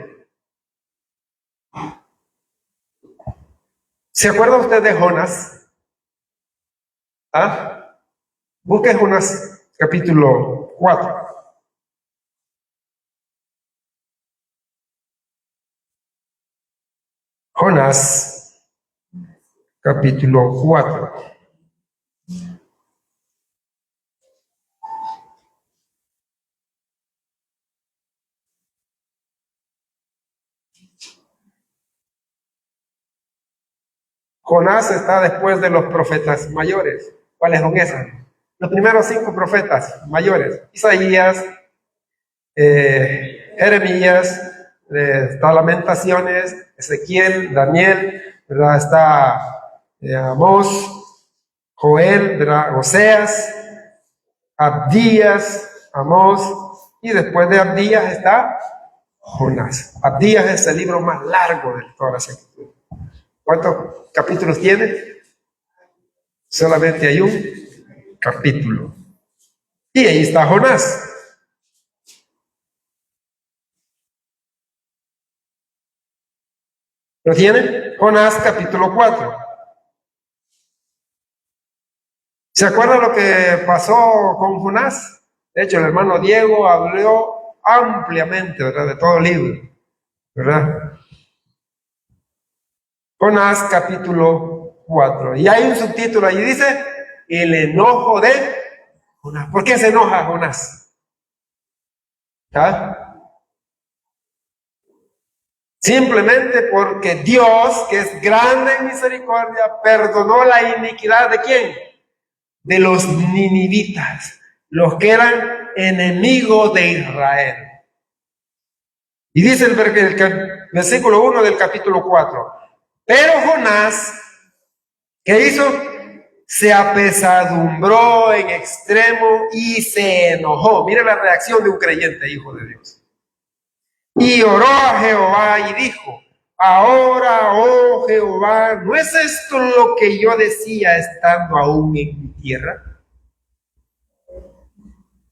¿se acuerda usted de Jonás? ¿Ah? Busque Jonás capítulo 4. Jonás capítulo 4. Jonás está después de los profetas mayores. ¿Cuáles son esos? Los primeros 5 profetas mayores. Isaías, Jeremías, está Lamentaciones, Ezequiel, Daniel, ¿verdad? Está Amós, Joel, ¿verdad? Oseas, Abdías, Amós, y después de Abdías está Jonás. Abdías es el libro más largo de toda la Escritura. ¿Cuántos capítulos tiene? Solamente hay un capítulo. Y ahí está Jonás. ¿Lo tiene? Jonás capítulo 4. ¿Se acuerda lo que pasó con Jonás? De hecho, el hermano Diego habló ampliamente, ¿verdad?, de todo el libro, ¿verdad? Jonás capítulo 4. Y hay un subtítulo allí, dice, el enojo de Jonás. ¿Por qué se enoja Jonás? ¿Ah? Simplemente porque Dios, que es grande en misericordia, perdonó la iniquidad ¿de quién? De los ninivitas, los que eran enemigos de Israel. Y dice el versículo 1 del capítulo 4. Pero Jonás, ¿qué hizo? Se apesadumbró en extremo y se enojó. Mire la reacción de un creyente, hijo de Dios. Y oró a Jehová y dijo, ahora, oh Jehová, ¿no es esto lo que yo decía estando aún en mi tierra?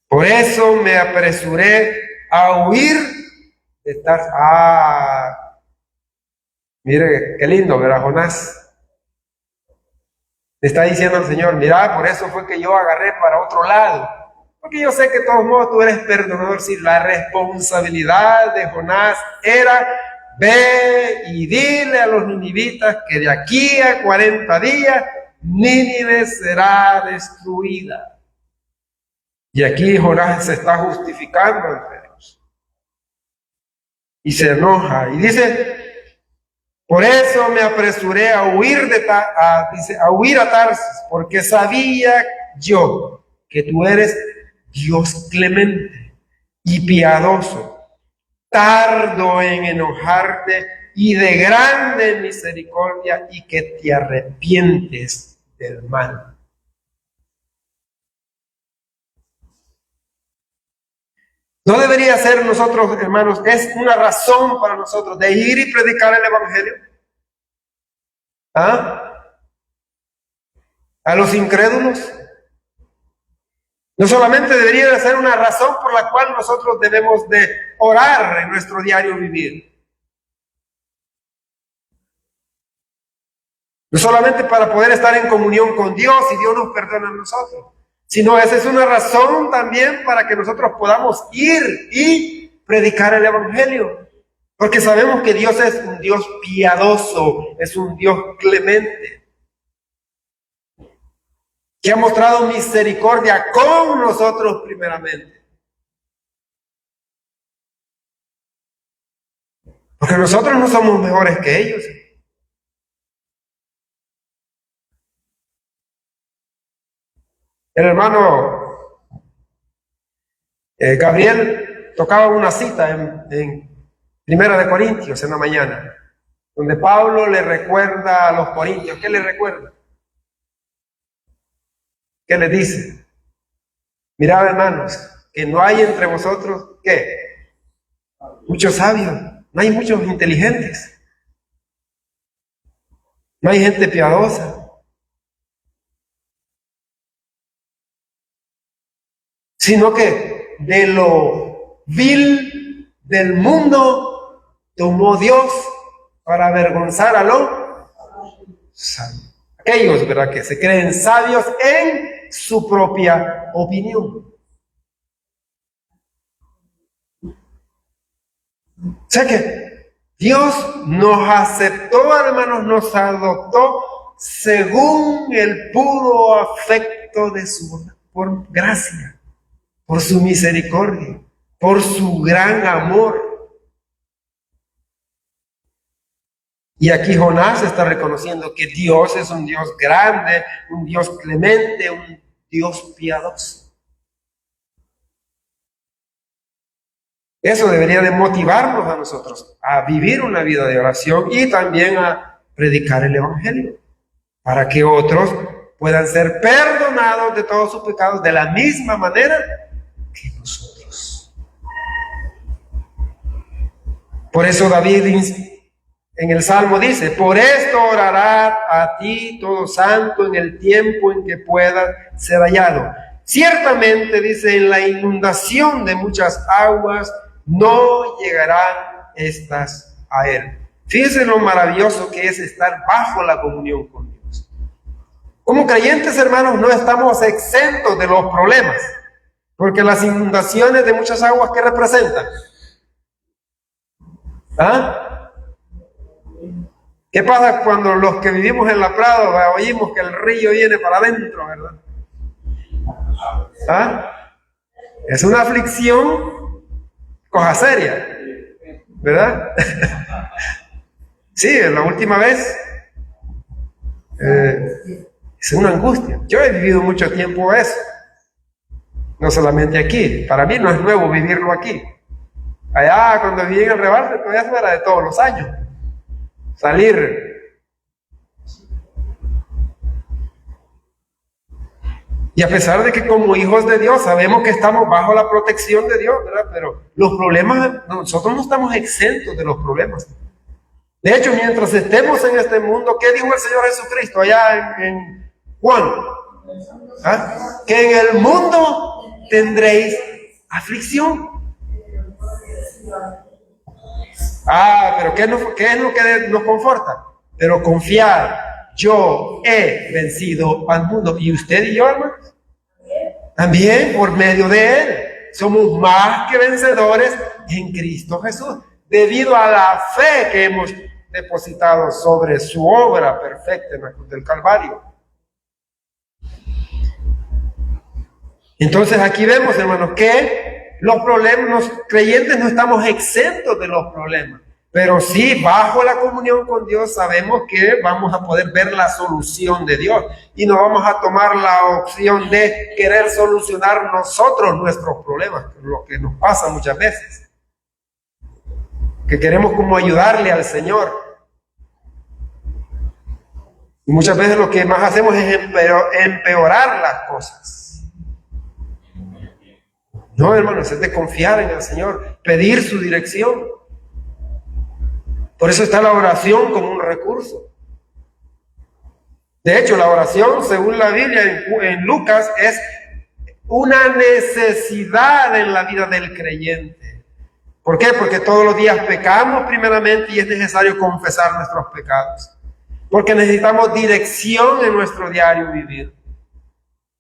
Por eso me apresuré a huir de estar. Mire, qué lindo, ¿verdad, Jonás? Le está diciendo al Señor, mira, por eso fue que yo agarré para otro lado. Porque yo sé que de todos modos tú eres perdonador. Si la responsabilidad de Jonás era, ve y dile a los ninivitas que de aquí a 40 días Nínive será destruida. Y aquí Jonás se está justificando ante Dios. Y se enoja. Y dice, Por eso me apresuré a huir a huir a Tarsis, porque sabía yo que tú eres Dios clemente y piadoso, tardo en enojarte y de grande misericordia, y que te arrepientes del mal. No debería ser nosotros, hermanos, es una razón para nosotros de ir y predicar el Evangelio. ¿Ah? A los incrédulos. No solamente debería de ser una razón por la cual nosotros debemos de orar en nuestro diario vivir. No solamente para poder estar en comunión con Dios y Dios nos perdona a nosotros, sino esa es una razón también para que nosotros podamos ir y predicar el Evangelio. Porque sabemos que Dios es un Dios piadoso, es un Dios clemente, que ha mostrado misericordia con nosotros primeramente. Porque nosotros no somos mejores que ellos. El hermano Gabriel tocaba una cita en Primera de Corintios en la mañana, donde Pablo le recuerda a los corintios. ¿Qué le recuerda? ¿Qué le dice? Mirad, hermanos, que no hay entre vosotros, ¿qué? Muchos sabios, no hay muchos inteligentes, no hay gente piadosa. Sino que de lo vil del mundo tomó Dios para avergonzar a los sabios. Aquellos, ¿verdad?, que se creen sabios en su propia opinión. O sea que Dios nos aceptó, hermanos, nos adoptó según el puro afecto de su por gracia, por su misericordia, por su gran amor. Y aquí Jonás está reconociendo que Dios es un Dios grande, un Dios clemente, un Dios piadoso. Eso debería de motivarnos a nosotros a vivir una vida de oración y también a predicar el Evangelio, para que otros puedan ser perdonados de todos sus pecados de la misma manera que nosotros. Por eso David en el Salmo dice: por esto orará a ti todo santo en el tiempo en que pueda ser hallado. Ciertamente, dice, en la inundación de muchas aguas no llegarán estas a él. Fíjense lo maravilloso que es estar bajo la comunión con Dios. Como creyentes, hermanos, no estamos exentos de los problemas, porque las inundaciones de muchas aguas, ¿qué representan? ¿Ah? ¿Qué pasa cuando los que vivimos en la Prado oímos que el río viene para adentro, verdad? ¿Ah? Es una aflicción, cosa seria, ¿verdad? Sí, la última vez es una angustia. Yo he vivido mucho tiempo eso, no solamente aquí. Para mí no es nuevo vivirlo aquí. Allá cuando viví en el Rebalde, todavía eso era de todos los años. Salir. Y a pesar de que como hijos de Dios sabemos que estamos bajo la protección de Dios, ¿verdad? Pero los problemas, nosotros no estamos exentos de los problemas. De hecho, mientras estemos en este mundo, ¿qué dijo el Señor Jesucristo allá en Juan? ¿Ah? Que en el mundo tendréis aflicción. Pero ¿qué es lo que nos conforta? Pero confiar, yo he vencido al mundo. ¿Y usted y yo, hermanos? También por medio de Él. Somos más que vencedores en Cristo Jesús, debido a la fe que hemos depositado sobre su obra perfecta en la cruz del Calvario. Entonces aquí vemos, hermanos, que los problemas, los creyentes no estamos exentos de los problemas. Pero sí, bajo la comunión con Dios sabemos que vamos a poder ver la solución de Dios y no vamos a tomar la opción de querer solucionar nosotros nuestros problemas, lo que nos pasa muchas veces. Que queremos como ayudarle al Señor. Y muchas veces lo que más hacemos es empeorar las cosas. No, hermanos, es de confiar en el Señor, pedir su dirección. Por eso está la oración como un recurso. De hecho, la oración, según la Biblia en Lucas, es una necesidad en la vida del creyente. ¿Por qué? Porque todos los días pecamos primeramente y es necesario confesar nuestros pecados. Porque necesitamos dirección en nuestro diario vivir.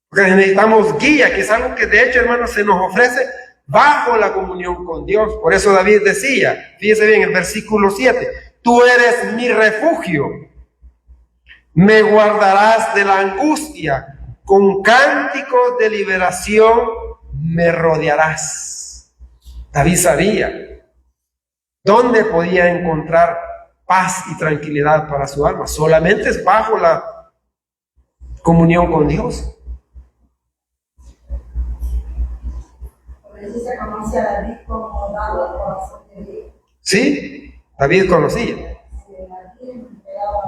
Porque necesitamos guía, que es algo que de hecho, hermanos, se nos ofrece bajo la comunión con Dios. Por eso David decía, fíjese bien, el versículo 7, tú eres mi refugio, me guardarás de la angustia, con cánticos de liberación me rodearás. David sabía dónde podía encontrar paz y tranquilidad para su alma. Solamente es bajo la comunión con Dios. Se conoce a David como dado al corazón de Dios. Sí, David conocía.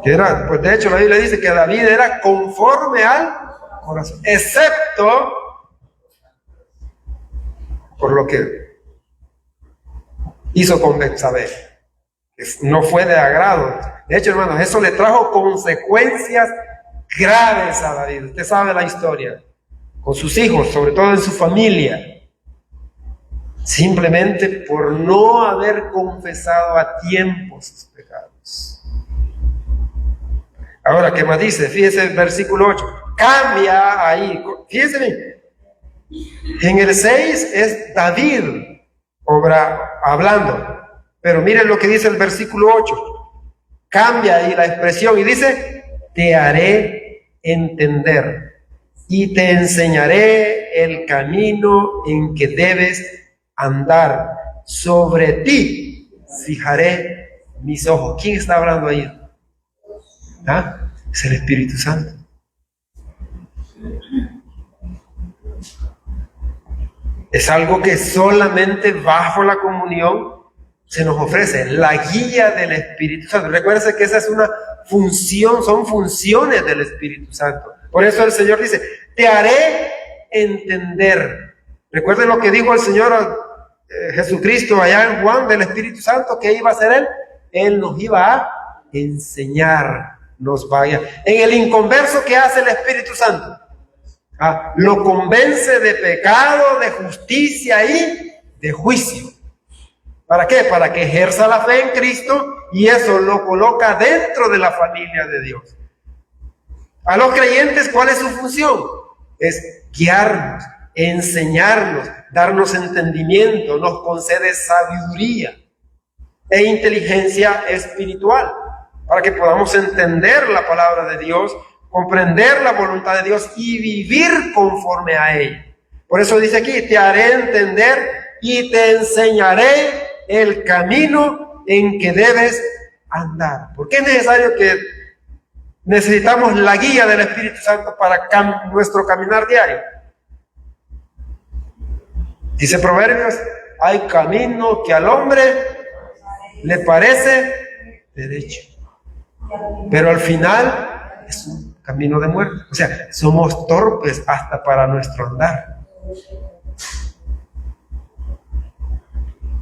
Que era, pues de hecho la Biblia dice que David era conforme al corazón, excepto por lo que hizo con Betsabé, que no fue de agrado. De hecho, hermanos, eso le trajo consecuencias graves a David. Usted sabe la historia, con sus hijos, sobre todo en su familia. Simplemente por no haber confesado a tiempo sus pecados. Ahora, ¿qué más dice? Fíjese el versículo 8. Cambia ahí. Fíjese bien. En el 6 es David hablando. Pero miren lo que dice el versículo 8. Cambia ahí la expresión y dice, te haré entender y te enseñaré el camino en que debes andar, sobre ti fijaré mis ojos. ¿Quién está hablando ahí? ¿Ah? Es el Espíritu Santo. Es algo que solamente bajo la comunión se nos ofrece, la guía del Espíritu Santo. Recuérdense que esa es una función, son funciones del Espíritu Santo. Por eso el Señor dice, te haré entender. Recuerden lo que dijo el Señor Jesucristo allá en Juan del Espíritu Santo, que iba a hacer Él. Él nos iba a enseñar, nos vaya. En el inconverso, ¿qué hace el Espíritu Santo? Lo convence de pecado, de justicia y de juicio. ¿Para qué? Para que ejerza la fe en Cristo y eso lo coloca dentro de la familia de Dios. A los creyentes, ¿cuál es su función? Es guiarnos, enseñarnos, darnos entendimiento, nos concede sabiduría e inteligencia espiritual para que podamos entender la palabra de Dios, comprender la voluntad de Dios y vivir conforme a ella. Por eso dice aquí, te haré entender y te enseñaré el camino en que debes andar. Porque es necesario que necesitamos la guía del Espíritu Santo para nuestro caminar diario. Dice Proverbios, hay camino que al hombre le parece derecho, pero al final es un camino de muerte. O sea, somos torpes hasta para nuestro andar.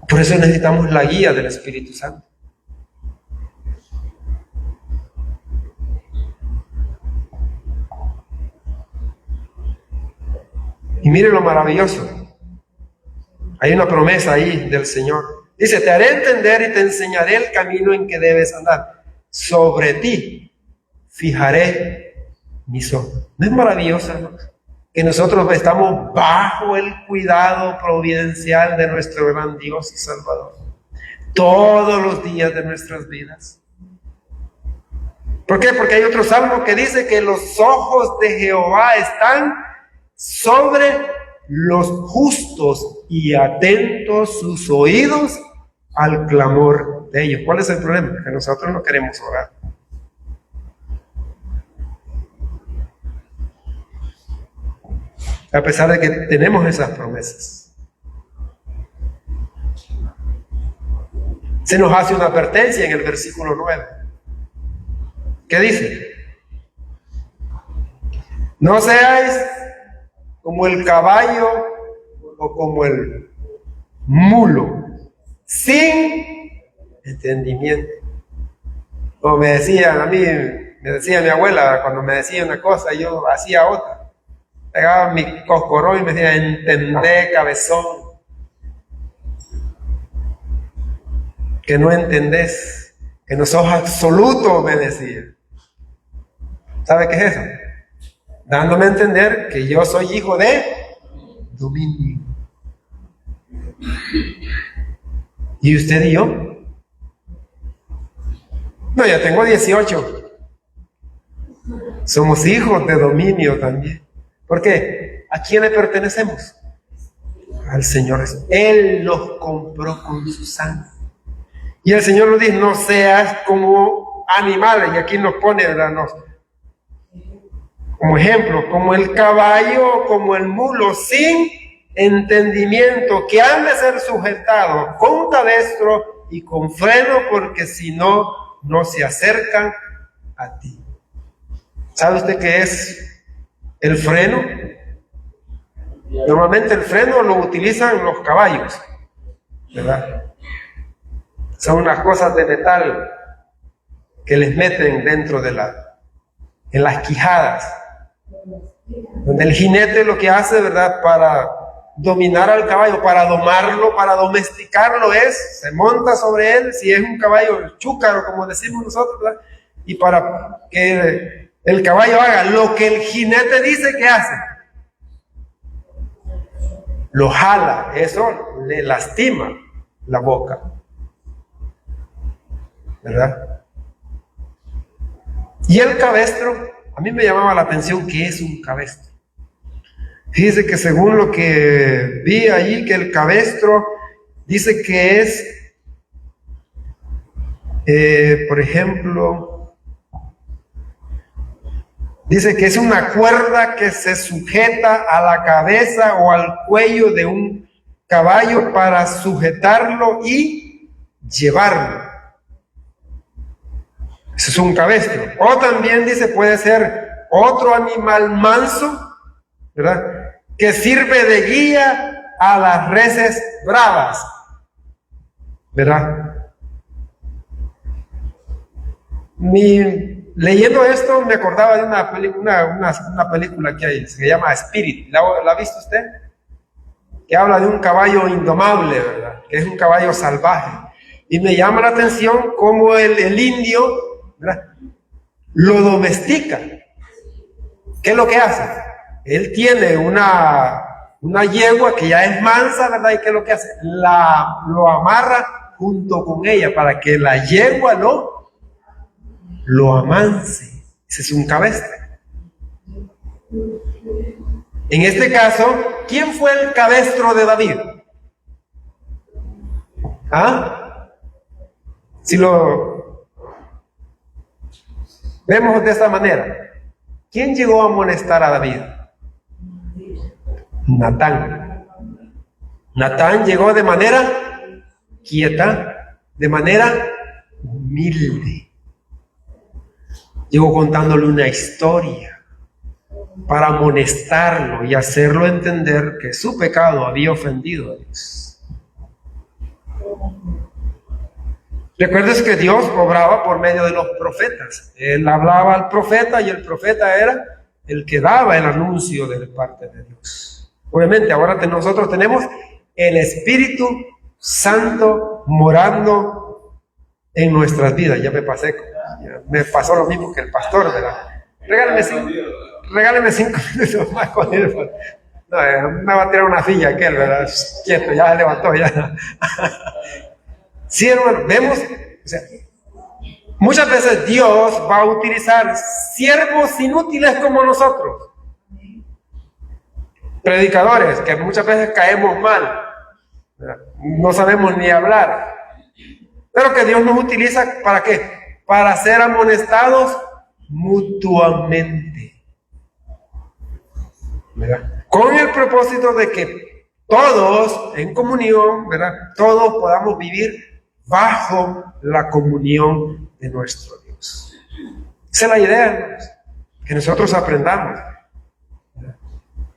Por eso necesitamos la guía del Espíritu Santo. Y mire lo maravilloso. Hay una promesa ahí del Señor. Dice, te haré entender y te enseñaré el camino en que debes andar. Sobre ti fijaré mis ojos. ¿No es maravilloso, hermanos? Que nosotros estamos bajo el cuidado providencial de nuestro gran Dios y Salvador todos los días de nuestras vidas. ¿Por qué? Porque hay otro salmo que dice que los ojos de Jehová están sobre los justos y atentos sus oídos al clamor de ellos. ¿Cuál es el problema? Que nosotros no queremos orar. A pesar de que tenemos esas promesas. Se nos hace una advertencia en el versículo 9. ¿Qué dice? No seáis como el caballo o como el mulo, sin entendimiento. Como me decían a mí, me decía mi abuela, cuando me decía una cosa, yo hacía otra. Pegaba mi coscorrón y me decía, entendé, cabezón. Que no entendés, que no sos absoluto, me decía. ¿Sabe qué es eso? Dándome a entender que yo soy hijo de dominio. ¿Y usted y yo? No, ya tengo 18. Somos hijos de dominio también. ¿Por qué? ¿A quién le pertenecemos? Al Señor. Él nos compró con su sangre. Y el Señor nos dice, no seas como animales. Y aquí nos pone, ¿verdad? Como ejemplo, como el caballo, como el mulo, sin entendimiento, que han de ser sujetados con cabestro y con freno, porque si no, no se acercan a ti. ¿Sabe usted qué es el freno? Normalmente el freno lo utilizan los caballos, ¿verdad? Son unas cosas de metal que les meten dentro de en las quijadas, donde el jinete lo que hace, ¿verdad?, para dominar al caballo, para domarlo, para domesticarlo se monta sobre él, si es un caballo chúcaro, como decimos nosotros, ¿verdad?, y para que el caballo haga lo que el jinete dice que hace, lo jala, eso le lastima la boca, ¿verdad? Y el cabestro, a mí me llamaba la atención qué es un cabestro. Fíjese que según lo que vi allí, que el cabestro dice que es, por ejemplo, dice que es una cuerda que se sujeta a la cabeza o al cuello de un caballo para sujetarlo y llevarlo. Eso es un cabestro. O también dice, puede ser otro animal manso, ¿verdad?, que sirve de guía a las reses bravas, ¿verdad? Leyendo esto me acordaba de una película que hay, se llama Spirit. ¿La ha visto usted? Que habla de un caballo indomable, ¿verdad?, que es un caballo salvaje. Y me llama la atención cómo el indio, ¿verdad?, lo domestica. ¿Qué es lo que hace? Él tiene una yegua que ya es mansa, ¿verdad? ¿Y qué es lo que hace? Lo amarra junto con ella para que la yegua lo amance. Ese es un cabestro. En este caso, ¿quién fue el cabestro de David? ¿Ah? Si lo vemos de esta manera, ¿quién llegó a amonestar a David? Natán. Natán llegó de manera quieta, de manera humilde. Llegó contándole una historia para amonestarlo y hacerlo entender que su pecado había ofendido a Dios. Recuerdes que Dios obraba por medio de los profetas. Él hablaba al profeta y el profeta era el que daba el anuncio de parte de Dios. Obviamente ahora nosotros tenemos el Espíritu Santo morando en nuestras vidas. Ya me pasó lo mismo que el pastor, ¿verdad? Regáleme 5 minutos más con él. No, me va a tirar una silla aquel, ¿verdad? Quieto, ya se levantó, ya. Sí, hermano, vemos, o sea, muchas veces Dios va a utilizar siervos inútiles como nosotros. Predicadores que muchas veces caemos mal, ¿verdad? No sabemos ni hablar, pero que Dios nos utiliza ¿para qué? Para ser amonestados mutuamente, ¿verdad? Con el propósito de que todos en comunión, ¿verdad? Todos podamos vivir bajo la comunión de nuestro Dios. Esa es la idea, hermanos, que nosotros aprendamos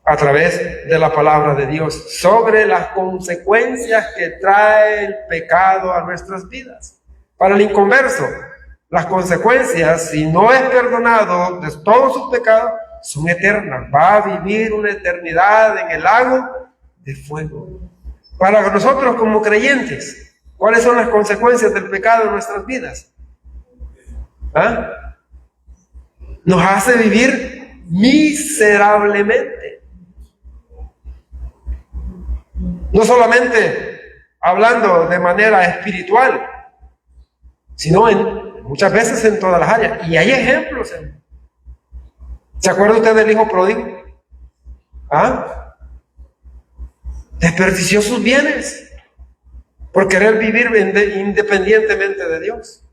a través de la palabra de Dios sobre las consecuencias que trae el pecado a nuestras vidas. Para el inconverso, las consecuencias, si no es perdonado de todos sus pecados, son eternas. Va a vivir una eternidad en el lago de fuego. Para nosotros como creyentes, ¿cuáles son las consecuencias del pecado en nuestras vidas? ¿Ah? Nos hace vivir miserablemente. No solamente hablando de manera espiritual, sino muchas veces en todas las áreas. Y hay ejemplos. ¿Se acuerda usted del hijo pródigo? ¿Ah? Desperdició sus bienes por querer vivir independientemente de Dios.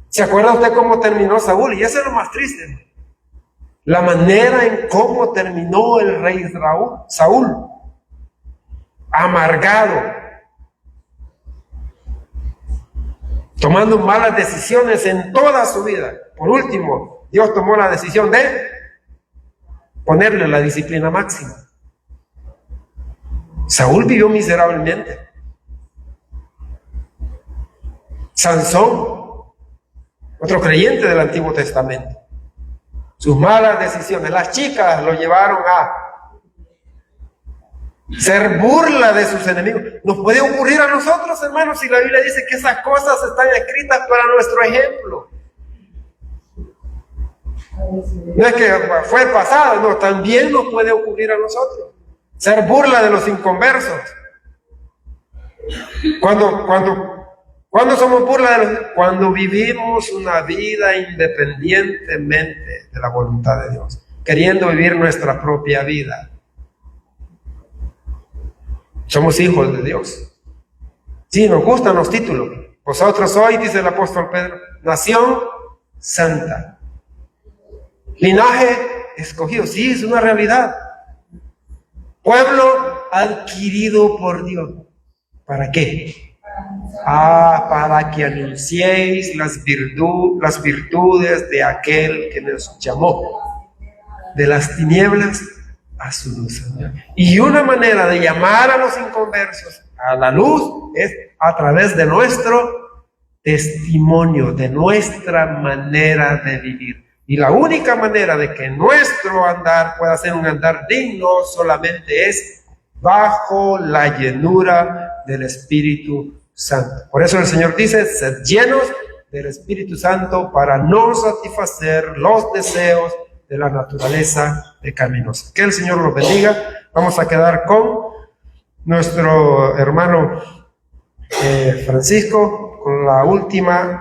¿Se acuerda usted cómo terminó Saúl? Y eso es lo más triste. La manera en cómo terminó el rey Saúl. Amargado, tomando malas decisiones en toda su vida. Por último, Dios tomó la decisión de ponerle la disciplina máxima. Saúl vivió miserablemente. Sansón, otro creyente del Antiguo Testamento, sus malas decisiones, las chicas lo llevaron a ser burla de sus enemigos. Nos puede ocurrir a nosotros, hermanos, si la Biblia dice que esas cosas están escritas para nuestro ejemplo. No es que fue pasado, no, también nos puede ocurrir a nosotros. Ser burla de los inconversos. ¿Cuándo somos burla de los? Cuando vivimos una vida independientemente de la voluntad de Dios, queriendo vivir nuestra propia vida. Somos hijos de Dios. Sí, nos gustan los títulos. Vosotros sois, dice el apóstol Pedro, nación santa. Linaje escogido. Sí, es una realidad. Pueblo adquirido por Dios. ¿Para qué? Para que anunciéis las virtudes de aquel que nos llamó de las tinieblas a su luz. Y una manera de llamar a los inconversos a la luz es a través de nuestro testimonio, de nuestra manera de vivir. Y la única manera de que nuestro andar pueda ser un andar digno solamente es bajo la llenura del Espíritu Santo. Por eso el Señor dice, sed llenos del Espíritu Santo para no satisfacer los deseos de la naturaleza pecaminosa. Que el Señor los bendiga. Vamos a quedar con nuestro hermano Francisco con la última